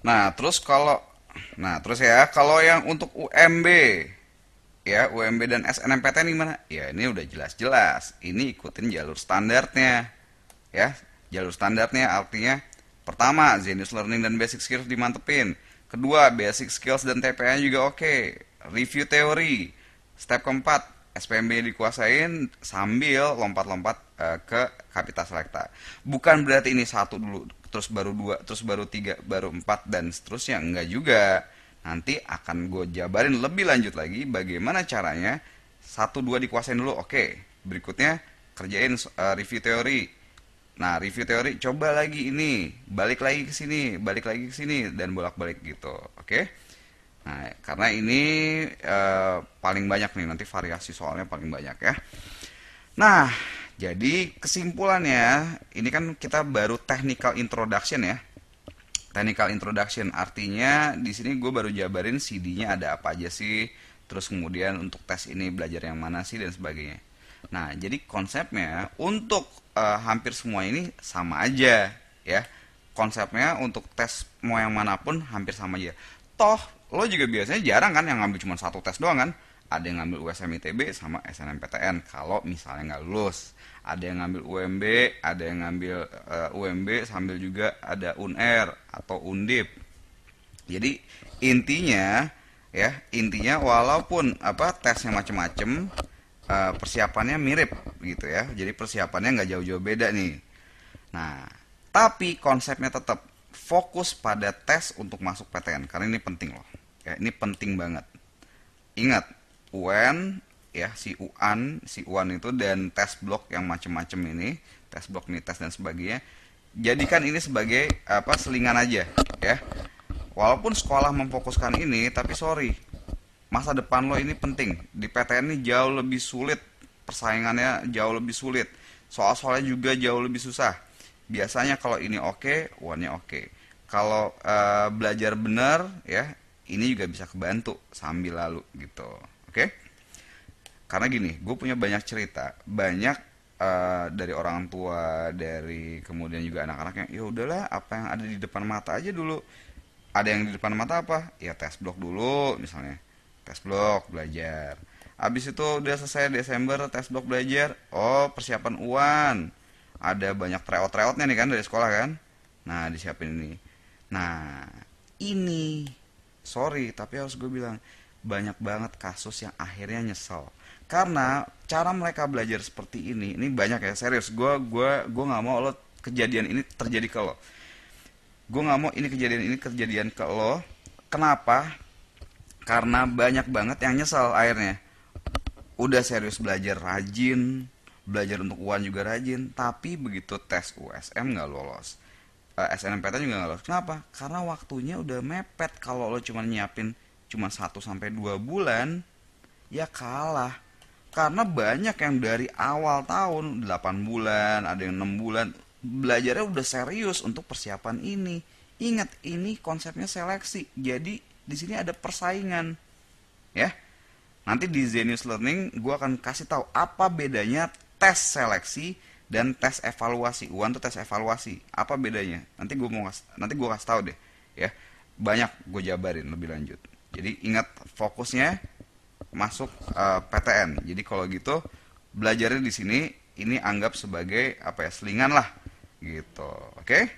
Nah, terus ya, kalau yang untuk UMB, ya UMB dan SNMPTN gimana? Ya ini udah jelas-jelas. Ini ikutin jalur standarnya, ya. Jalur standarnya artinya pertama, Zenius Learning dan Basic Skills dimantepin. Kedua, Basic Skills dan TPA juga oke. Review teori. Step keempat, SPMB dikuasain sambil lompat-lompat ke Kapita Selekta. Bukan berarti ini satu dulu, terus baru dua, terus baru tiga, baru empat, dan seterusnya. Enggak juga. Nanti akan gue jabarin lebih lanjut lagi bagaimana caranya satu dua dikuasain dulu. Oke, berikutnya kerjain review teori. Nah, review teori coba lagi ini, balik lagi ke sini, balik lagi ke sini, dan bolak-balik gitu. Oke. Nah, karena ini paling banyak nih, nanti variasi soalnya paling banyak ya. Nah, jadi kesimpulannya, ini kan kita baru technical introduction ya. Technical introduction artinya di sini gue baru jabarin CD-nya ada apa aja sih, terus kemudian untuk tes ini belajar yang mana sih dan sebagainya. Nah, jadi konsepnya untuk hampir semua ini sama aja ya. Konsepnya untuk tes mau yang manapun hampir sama aja. Toh, lo juga biasanya jarang kan yang ngambil cuma satu tes doang kan? Ada yang ngambil USM ITB sama SNMPTN kalau misalnya nggak lulus. Ada yang ngambil UMB, ada yang ngambil UMB sambil juga ada UNR atau Undip. Jadi intinya walaupun apa tesnya macem-macem, persiapannya mirip gitu ya. Jadi persiapannya nggak jauh-jauh beda nih. Nah, tapi konsepnya tetap fokus pada tes untuk masuk PTN karena ini penting loh. Ya, ini penting banget. Ingat, UN ya, si UAN itu dan tes blok yang macem-macem ini, tes blok nih, tes dan sebagainya. Jadikan ini sebagai apa, selingan aja ya. Walaupun sekolah memfokuskan ini, tapi sorry, masa depan lo ini penting. Di PTN ini jauh lebih sulit, persaingannya jauh lebih sulit. Soal-soalnya juga jauh lebih susah. Biasanya kalau ini oke, UAN-nya oke. Kalau belajar benar ya, ini juga bisa kebantu sambil lalu gitu. Oke? Karena gini, gue punya banyak cerita, banyak dari orang tua, dari kemudian juga anak-anak yang ya udahlah apa yang ada di depan mata aja dulu. Ada yang di depan mata apa? Ya tes blok dulu misalnya. Tes blok belajar. Habis itu udah selesai Desember tes blok belajar. Oh, persiapan UAN. Ada banyak tryout-tryoutnya nih kan dari sekolah kan. Nah, disiapin ini. Nah, ini sorry tapi harus gue bilang banyak banget kasus yang akhirnya nyesel karena cara mereka belajar seperti ini banyak ya, serius. Gue nggak mau lo kejadian ini terjadi ke lo. Gue nggak mau ini kejadian ke lo. Kenapa? Karena banyak banget yang nyesel akhirnya. Udah serius belajar, rajin belajar untuk UAN juga rajin, tapi begitu tes USM nggak lolos, SNMPTN juga nggak lolos. Kenapa? Karena waktunya udah mepet. Kalau lo cuma nyiapin cuma 1 sampai 2 bulan, ya kalah. Karena banyak yang dari awal tahun 8 bulan, ada yang 6 bulan belajarnya udah serius untuk persiapan ini. Ingat, ini konsepnya seleksi. Jadi di sini ada persaingan, ya. Nanti di Zenius Learning gue akan kasih tahu apa bedanya tes seleksi dan tes evaluasi. UAN tuh tes evaluasi. Apa bedanya? Nanti gue kasih tahu deh, ya. Banyak gue jabarin lebih lanjut. Jadi ingat, fokusnya masuk PTN. Jadi kalau gitu belajarnya di sini ini anggap sebagai apa ya, selingan lah gitu. Oke?